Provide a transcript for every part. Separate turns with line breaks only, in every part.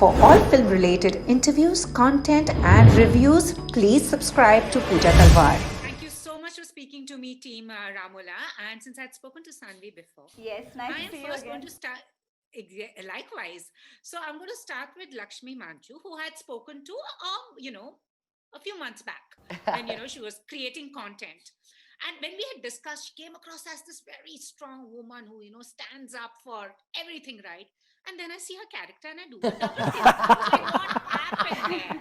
For all film related interviews, content, and reviews, please subscribe to Pooja Talwar.
Thank you so much for speaking to me, Team Ramola. And since I'd spoken to Sanvi before,
Yes, nice
I
to
am
see you
first
again.
going to start. Likewise. So I'm going to start with Lakshmi Manchu, who had spoken to, a few months back when, she was creating content. And when we had discussed, she came across as this very strong woman who, stands up for everything right. And then I see her character and I do the double take. What happened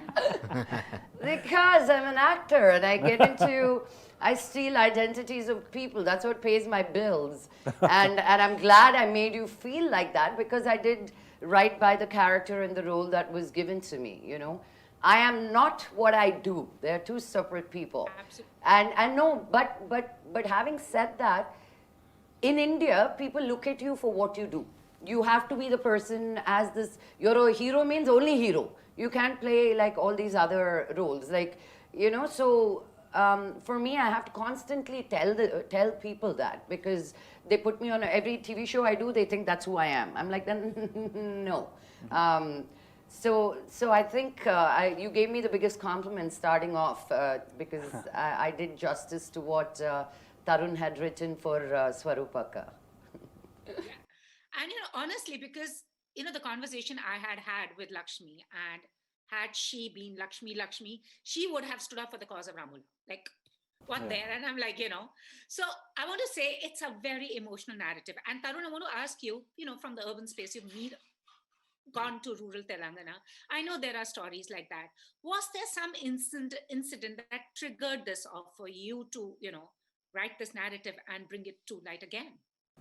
there?
Because I'm an actor and I get into, I steal identities of people. That's what pays my bills. And I'm glad I made you feel like that because I did right by the character and the role that was given to me, I am not what I do. They're two separate people.
Absolutely.
And no, but having said that, in India, people look at you for what you do. You have to be the person as this, you're a hero means only hero. You can't play like all these other roles. Like, so for me, I have to constantly tell people that because they put me on every TV show I do, they think that's who I am. I'm like, no. So I think you gave me the biggest compliment starting off because I did justice to what Tarun had written for Swarupaka.
And honestly, because the conversation I had with Lakshmi, and had she been Lakshmi, she would have stood up for the cause of Ramula. Like, what there? And I'm like, So I want to say it's a very emotional narrative. And Tarun, I want to ask you, from the urban space, you've gone to rural Telangana. I know there are stories like that. Was there some incident that triggered this off for you to, write this narrative and bring it to light again?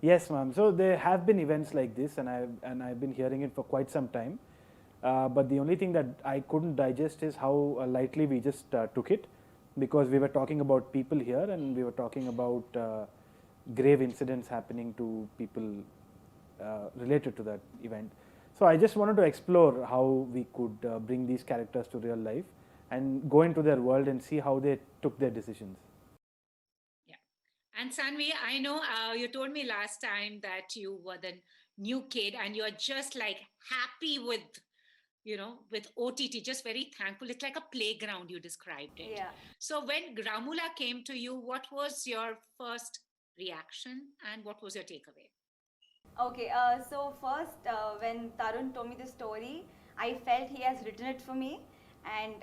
Yes, ma'am. So there have been events like this, and I've been hearing it for quite some time. But the only thing that I couldn't digest is how lightly we just took it, because we were talking about people here, and we were talking about grave incidents happening to people related to that event. So I just wanted to explore how we could bring these characters to real life and go into their world and see how they took their decisions.
And Sanvi, I know you told me last time that you were the new kid and you're just like happy with, with OTT, just very thankful. It's like a playground, you described it.
Yeah.
So when Ramula came to you, what was your first reaction and what was your takeaway?
Okay, so first, when Tarun told me the story, I felt he has written it for me. And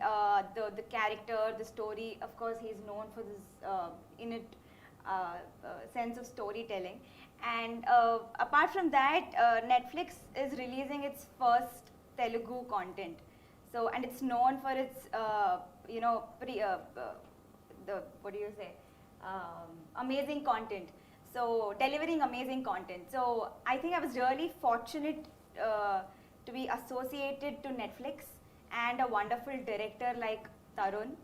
the character, the story, of course, he's known for this sense of storytelling. And apart from that, Netflix is releasing its first Telugu content. So, and it's known for its, amazing content. So, delivering amazing content. So, I think I was really fortunate to be associated to Netflix and a wonderful director like Tarun.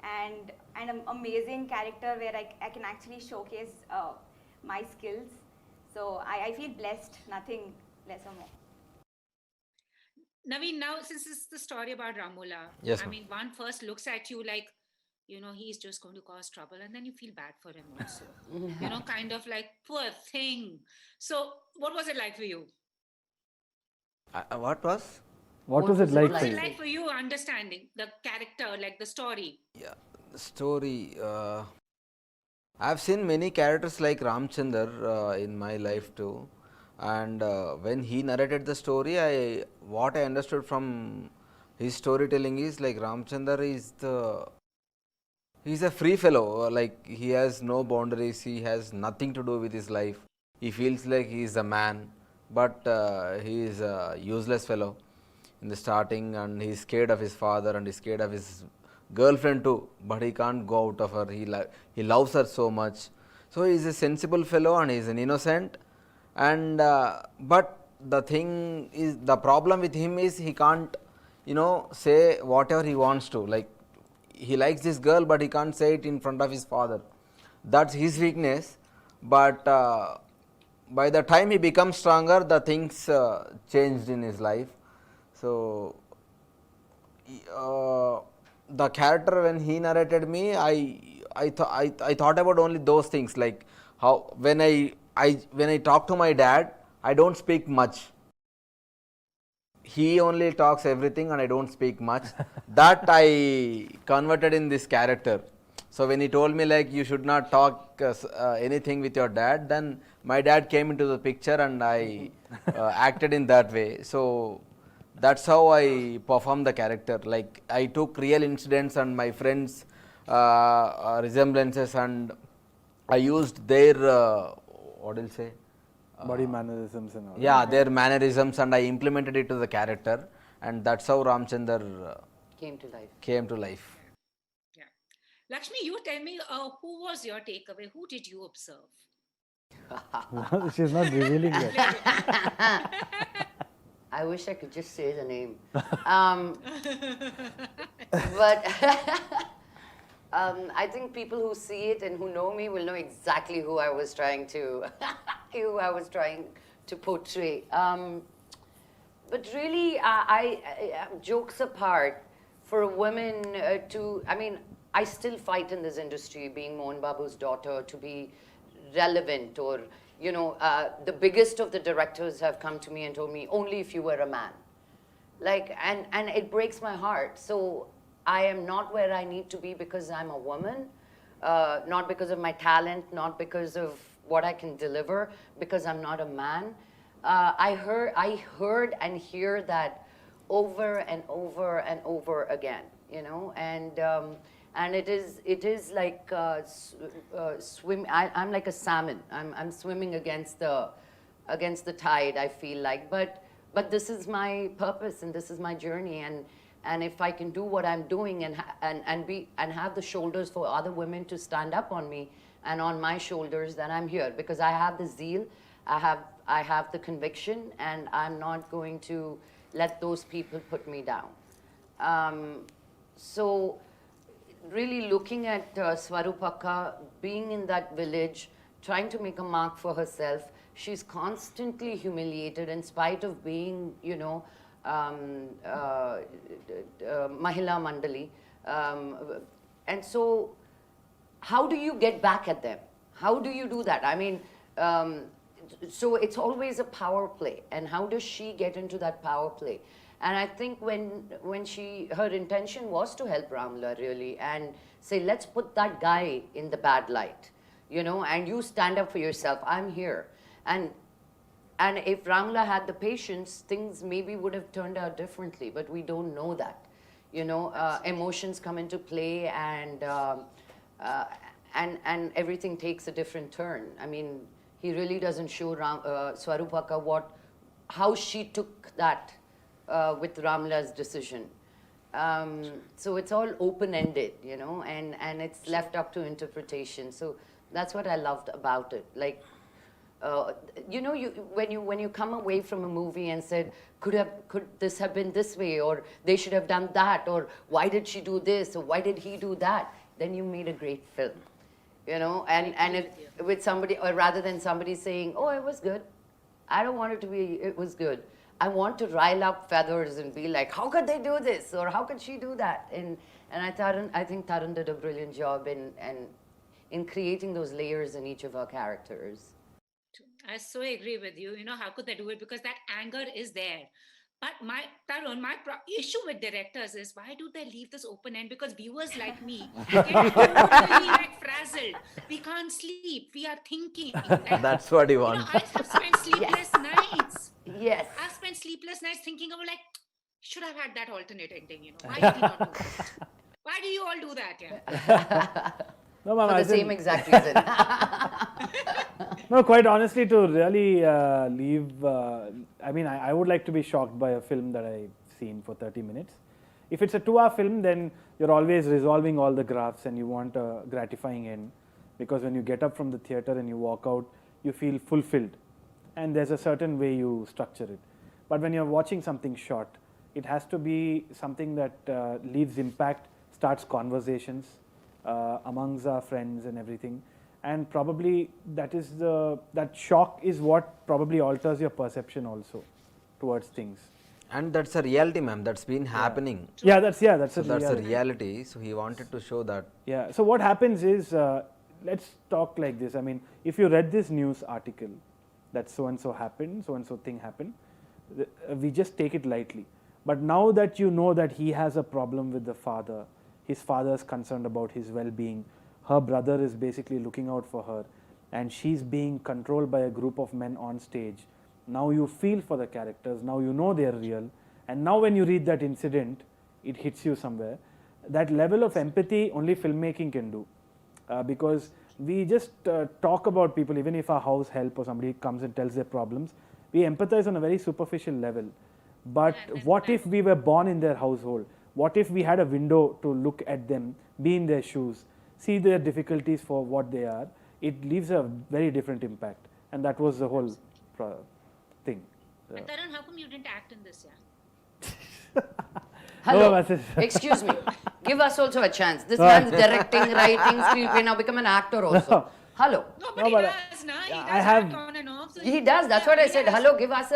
And an amazing character where I can actually showcase my skills. So I feel blessed, nothing less or more.
Naveen, now since this is the story about Ramula,
Yes,
I
ma'am.
mean, one first looks at you like, he's just going to cause trouble, and then you feel bad for him also. Kind of like, poor thing. So what was it like for you?
What was?
What was it like
What
for
was it
you?
like for you understanding the character, like the story?
Yeah, the story. I've seen many characters like Ramchandar in my life too, and when he narrated the story, what I understood from his storytelling is like Ramchandar he's a free fellow. Like he has no boundaries. He has nothing to do with his life. He feels like he is a man, but he is a useless fellow in the starting, and he's scared of his father and he's scared of his girlfriend too, but he can't go out of her. He loves her so much. So he's a sensible fellow and he's an innocent, and but the problem with him is he can't say whatever he wants to. Like he likes this girl, but he can't say it in front of his father. That's his weakness. But by the time he becomes stronger, the things changed in his life. So the character, when he narrated me, I thought about only those things, like how when I talk to my dad, I don't speak much. he only talks everything and I don't speak much. That I converted in this character. So when he told me like you should not talk anything with your dad, then my dad came into the picture and I acted in that way. So that's how I performed the character. Like I took real incidents and my friends' resemblances, and I used their what will say.
Body mannerisms and all.
Yeah, their mannerisms, and I implemented it to the character, and that's how Ramchandar
Came to life.
came to life.
Yeah. Lakshmi, you tell me, who was your takeaway? Who did you observe?
She's not revealing yet.
I wish I could just say the name. But I think people who see it and who know me will know exactly who I was trying to, who I was trying to portray. But really, jokes apart, for a woman I mean, I still fight in this industry, being Mohan Babu's daughter, to be relevant, or, you know, the biggest of the directors have come to me and told me, only if you were a man. Like, and it breaks my heart. So I am not where I need to be because I'm a woman, not because of my talent, not because of what I can deliver, because I'm not a man. I heard and hear that over and over and over again, you know, and it is like swim. I'm like a salmon. I'm swimming against the tide, I feel like, but this is my purpose and this is my journey, and if I can do what I'm doing and have the shoulders for other women to stand up on me and on my shoulders, then I'm here because I have the zeal, I have the conviction, and I'm not going to let those people put me down. So really looking at Swarupakka, being in that village, trying to make a mark for herself, she's constantly humiliated in spite of being, you know, Mahila Mandali. And so how do you get back at them? How do you do that? I mean, so it's always a power play. And how does she get into that power play? And I think when her intention was to help Ramla really and say, let's put that guy in the bad light, you know, and you stand up for yourself, I'm here. And if Ramla had the patience, things maybe would have turned out differently, but we don't know that. You know, emotions come into play, and everything takes a different turn. I mean, he really doesn't show Swarupakka how she took that with Ramla's decision. So it's all open-ended, you know, and it's left up to interpretation. So that's what I loved about it. Like, you know, when you come away from a movie and said, could this have been this way, or they should have done that, or why did she do this, or why did he do that? Then you made a great film, you know. And if with somebody, or rather than somebody saying, oh, it was good, I don't want it to be, it was good. I want to rile up feathers and be like, how could they do this, or how could she do that? And I think Tarun did a brilliant job in creating those layers in each of our characters.
I so agree with you. You know, how could they do it? Because that anger is there. But my issue with directors is, why do they leave this open end? Because viewers like me get totally like frazzled. We can't sleep. We are thinking. Like,
That's what you
you
want.
know, I have spent sleepless nights.
Yes.
I've spent sleepless nights thinking of like, should have had that alternate ending. You know, why did he not do that? Why do you all do that? Yeah.
No, ma'am,
For
I
the same
think-
exact reason.
No, quite honestly, to really leave, I mean, I would like to be shocked by a film that I've seen for 30 minutes. If it's a 2-hour film, then you're always resolving all the graphs and you want a gratifying end. Because when you get up from the theater and you walk out, you feel fulfilled. And there's a certain way you structure it. But when you're watching something short, it has to be something that leaves impact, starts conversations amongst our friends and everything. And probably that shock is what probably alters your perception also towards things.
And that's a reality, ma'am. That's been happening.
Yeah, that's
So
a
that's a
reality.
reality. So he wanted to show that.
Yeah. So what happens is, let's talk like this. I mean, if you read this news article that so and so happened, so and so thing happened, we just take it lightly. But now that you know that he has a problem with the father, his father is concerned about his well-being, her brother is basically looking out for her, and she's being controlled by a group of men on stage. Now you feel for the characters, now you know they're real, and now when you read that incident, it hits you somewhere. That level of empathy only filmmaking can do, because we just talk about people. Even if our house help or somebody comes and tells their problems, we empathize on a very superficial level. But what if we were born in their household? What if we had a window to look at them, be in their shoes, see their difficulties for what they are? It leaves a very different impact, and that was the whole thing.
And Tarun, how come you didn't act in this? Yeah.
Hello.
No, Mrs.
Excuse me. Give us also a chance. This man's directing, writing, screenplay, now become an actor also. Hello.
No, but
No,
he
but
does, nah. He
yeah,
does
I have-
act on and off. So
He does. That's what I said.
Yes.
Hello, give us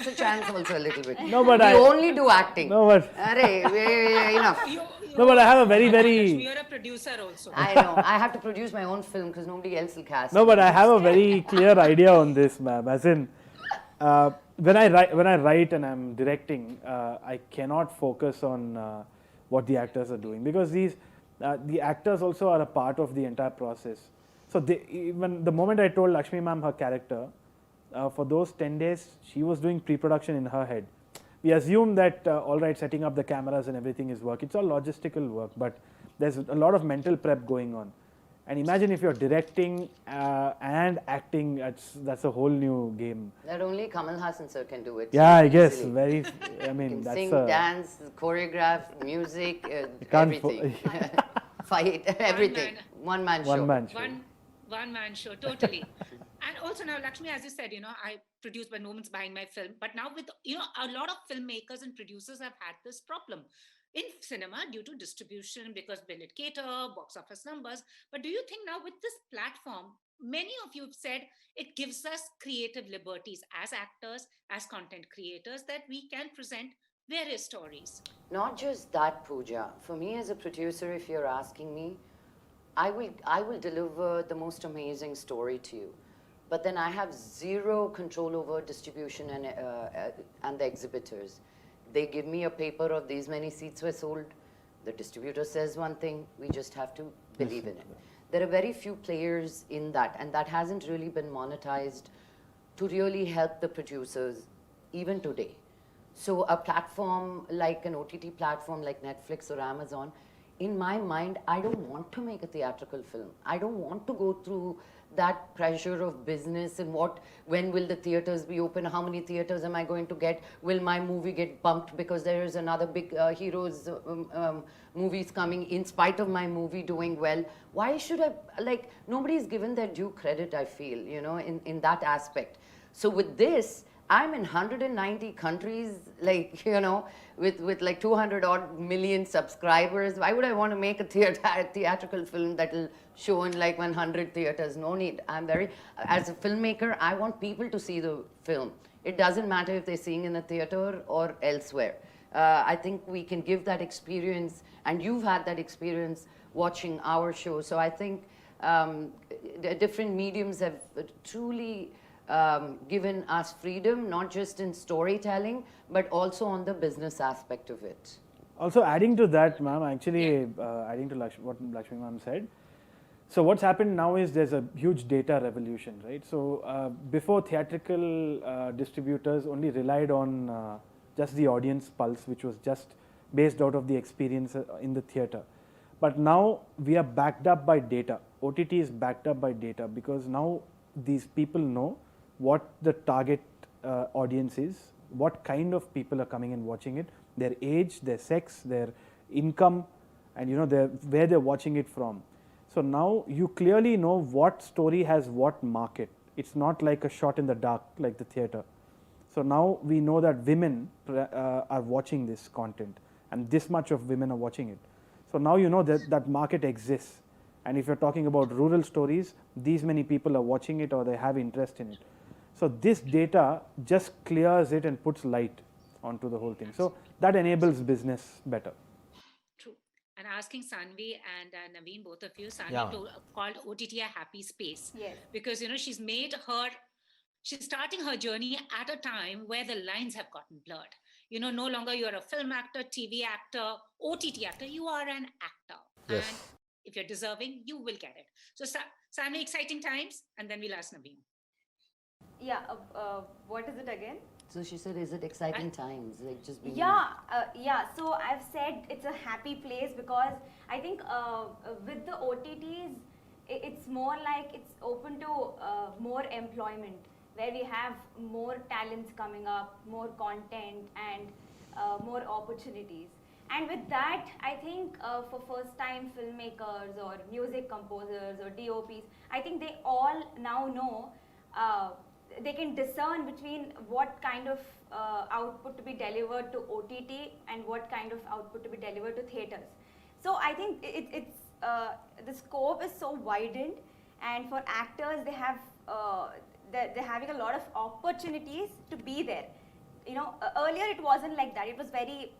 a chance also a little bit.
No, but
we
I-
only do acting.
No, but
Enough.
no, but I have a very,
Lakshmi,
very
you're a producer also.
I know. I have to produce my own film because nobody else will cast.
no, but I have a very clear idea on this, ma'am. As in, when I write and I'm directing, I cannot focus on what the actors are doing, because the actors also are a part of the entire process. So even the moment I told Lakshmi ma'am her character, for those 10 days she was doing pre-production in her head. We assume that all right, setting up the cameras and everything is work. It's all logistical work, but there's a lot of mental prep going on. And imagine if you're directing and acting, that's a whole new game.
That only Kamal Hassan sir can do it.
Yeah, I guess
easily.
very. I
He
mean,
can
that's
sing,
a,
dance, choreograph, music,
can't
everything. Fight, everything. One man show.
one man show.
One man show, totally. And also now, Lakshmi, as you said, I produce, but no one's buying my film. But now with, a lot of filmmakers and producers have had this problem in cinema due to distribution, because will it cater, box office numbers. But do you think now with this platform, many of you have said it gives us creative liberties as actors, as content creators, that we can present various stories?
Not just that, Pooja. For me as a producer, if you're asking me, I will deliver the most amazing story to you. But then I have zero control over distribution and the exhibitors. They give me a paper of these many seats were sold. The distributor says one thing, we just have to believe in it. There are very few players in that, and that hasn't really been monetized to really help the producers even today. So a platform like an OTT platform like Netflix or Amazon, in my mind, I don't want to make a theatrical film. I don't want to go through that pressure of business and when will the theaters be open? How many theaters am I going to get? Will my movie get bumped because there is another big heroes movies coming in spite of my movie doing well? Why should I, nobody's given their due credit, I feel, in that aspect. So with this, I'm in 190 countries, with like 200 odd million subscribers. Why would I want to make a theatrical film that will show in like 100 theaters? No need. As a filmmaker, I want people to see the film. It doesn't matter if they're seeing in a theater or elsewhere. I think we can give that experience, and you've had that experience watching our show. So I think the different mediums have truly given us freedom, not just in storytelling, but also on the business aspect of it.
Also adding to that, ma'am, actually adding to what Lakshmi ma'am said. So what's happened now is there's a huge data revolution, right? So before, theatrical distributors only relied on just the audience pulse, which was just based out of the experience in the theater. But now we are backed up by data. OTT is backed up by data, because now these people know what the target audience is, what kind of people are coming and watching it, their age, their sex, their income, and where they're watching it from. So now you clearly know what story has what market. It's not like a shot in the dark like the theater. So now we know that women are watching this content, and this much of women are watching it. So now you know that market exists. And if you're talking about rural stories, these many people are watching it or they have interest in it. So this data just clears it and puts light onto the whole thing. So that enables business better.
True. And asking Sanvi and Naveen, both of you, Sanvi
Yeah.
called OTT a happy space.
Yes.
Because, she's made her she's starting her journey at a time where the lines have gotten blurred. No longer you're a film actor, TV actor, OTT actor, you are an actor.
Yes.
And if you're deserving, you will get it. So, Sami, exciting times, and then we'll ask Naveen.
Yeah, what is it again?
So she said, is it exciting times? Like just being.
Yeah. So I've said it's a happy place because I think with the OTTs, it's more like it's open to more employment, where we have more talents coming up, more content, and more opportunities. And with that, I think for first-time filmmakers or music composers or DOPs, I think they all now know they can discern between what kind of output to be delivered to OTT and what kind of output to be delivered to theaters. So I think it's the scope is so widened, and for actors they have they're having a lot of opportunities to be there. Earlier it wasn't like that. It was very,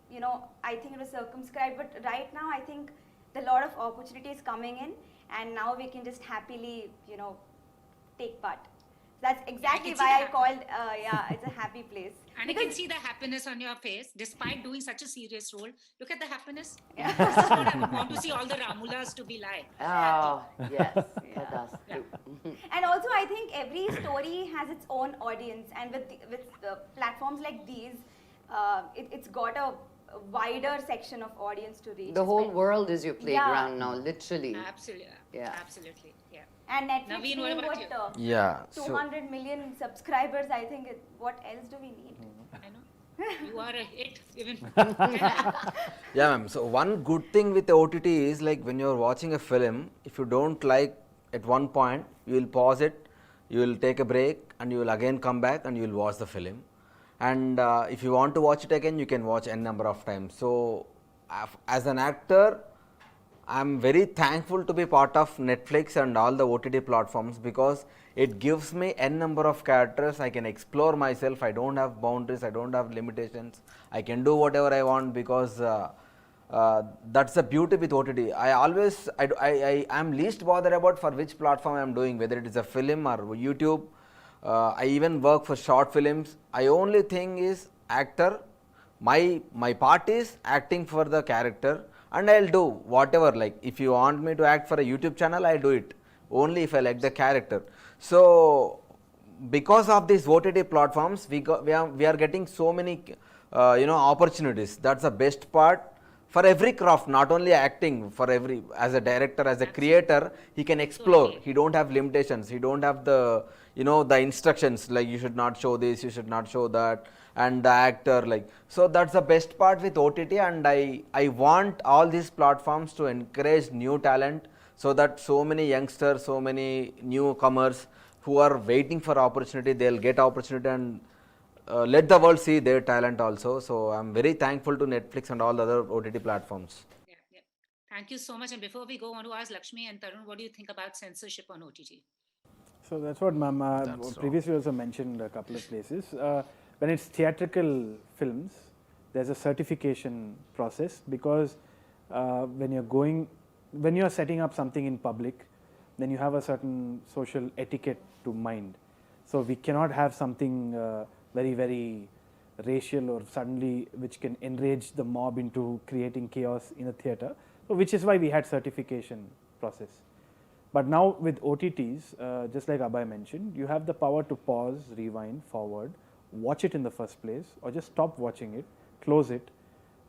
I think it was circumscribed. But right now, I think a lot of opportunities coming in, and now we can just happily, take part. That's exactly why I called, it's a happy place.
And I can see the happiness on your face, despite doing such a serious role. Look at the happiness.
Yeah.
This is what I would want to see all the Ramulas to be like.
Oh, yes.
Yeah.
That does too.
And also, I think every story has its own audience, and with platforms like these, it's got a wider section of audience to reach.
The whole world is your playground now, literally.
Absolutely.
Yeah.
Absolutely. Yeah.
And Netflix
Naveen,
being
what about you?
Yeah.
200 million subscribers, I think, what else do we need?
I know. You are a hit. Even.
Yeah, ma'am. So one good thing with the OTT is like when you're watching a film, if you don't like at one point, you will pause it, you will take a break, and you will again come back and you will watch the film. And if you want to watch it again, you can watch n number of times. So as an actor, I'm very thankful to be part of Netflix and all the OTT platforms because it gives me n number of characters. I can explore myself. I don't have boundaries. I don't have limitations. I can do whatever I want because that's the beauty with OTT. I am least bothered about for which platform I am doing, whether it is a film or YouTube. I even work for short films. I only thing is actor. My part is acting for the character. And I'll do whatever, like if you want me to act for a YouTube channel, I'll do it only if I like the character. So because of these OTT platforms, we are getting so many opportunities. That's the best part for every craft, not only acting. For every, as a director, as a creator, he can explore. He don't have limitations. He don't have the the instructions like you should not show this, you should not show that, and the actor like. So that's the best part with OTT, and I want all these platforms to encourage new talent so that so many youngsters, so many newcomers who are waiting for opportunity, they'll get opportunity and let the world see their talent also. So I'm very thankful to Netflix and all the other OTT platforms.
Yeah. Thank you so much. And before we go, I want to ask Lakshmi and Tarun, what do you think about censorship on OTT?
So that's what ma'am previously also mentioned a couple of places. When it's theatrical films, there's a certification process because when you're setting up something in public, then you have a certain social etiquette to mind. So we cannot have something very, very racial or suddenly which can enrage the mob into creating chaos in a theater. So which is why we had certification process. But now with OTTs, just like Abhay mentioned, you have the power to pause, rewind, forward, watch it in the first place, or just stop watching it, close it,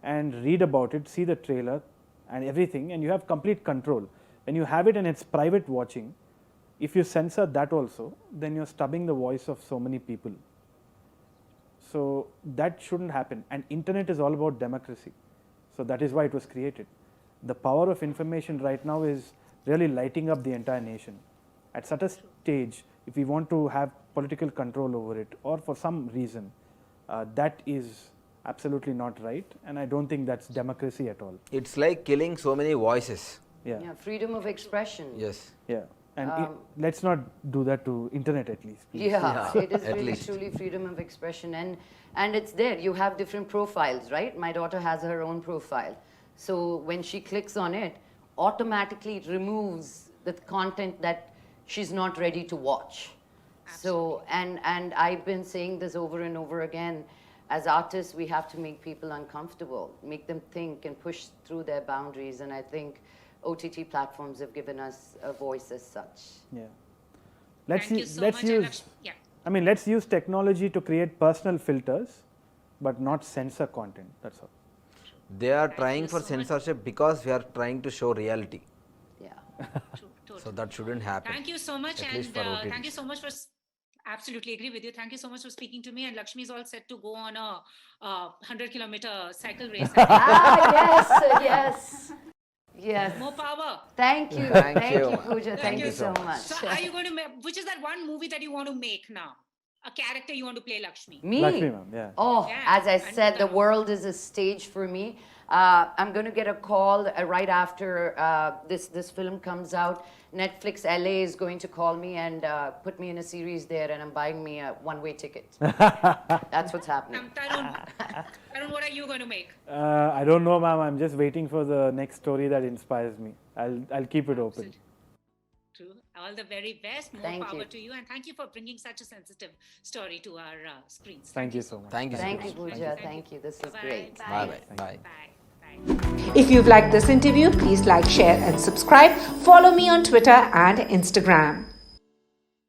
and read about it, see the trailer and everything, and you have complete control. When you have it and it's private watching, if you censor that also, then you're stubbing the voice of so many people. So that shouldn't happen. And internet is all about democracy. So that is why it was created. The power of information right now is really lighting up the entire nation. At such a stage, if we want to have political control over it, or for some reason, that is absolutely not right, and I don't think that's democracy at all.
It's like killing so many voices.
Yeah.
Yeah, freedom of expression.
Yes.
Yeah. And let's not do that to internet at least. Please.
Yeah, it is
at
really
least.
truly freedom of expression, and it's there. You have different profiles, right? My daughter has her own profile. So when she clicks on it, automatically it removes the content that she's not ready to watch. So, and I've been saying this over and over again. As artists, we have to make people uncomfortable, make them think and push through their boundaries. And I think OTT platforms have given us a voice as such.
Yeah.
Thank you so
let's
much.
use.
Yeah.
I mean, let's use technology to create personal filters, but not censor content. That's all.
They are
Thank
trying
you
for
so much.
censorship because we are trying to show reality.
Yeah.
True, totally.
So that shouldn't happen.
Thank you so much,
At least
and
for OTT.
thank you so much for. Absolutely agree with you. Thank you so much for speaking to me. And Lakshmi is all set to go on a 100-kilometer cycle race.
Yes. Yes.
More power.
Thank you.
Thank you.
Pooja. Thank you so much.
So, are you going to make? Which is that one movie that you want to make now? A character you want to play, Lakshmi?
Me?
Lakshmi ma'am, yeah.
Oh,
Yeah,
as I
and
said, the
the-
world is a stage for me. I'm going to get a call right after this film comes out. Netflix LA is going to call me and put me in a series there, and I'm buying me a one-way ticket. That's what's happening.
Tarun, what are you going to make?
I don't know, ma'am. I'm just waiting for the next story that inspires me. I'll keep it open.
True. All the very best. More
Thank
power
you.
to you, and thank you for bringing such a sensitive story to our screens.
Thank you so much.
Thank you so
Thank
much.
you, Pooja. Thank you. This is
Bye-bye.
great.
Bye bye. Bye.
Bye.
If you've liked this interview, please like, share, and subscribe. Follow me on Twitter and Instagram.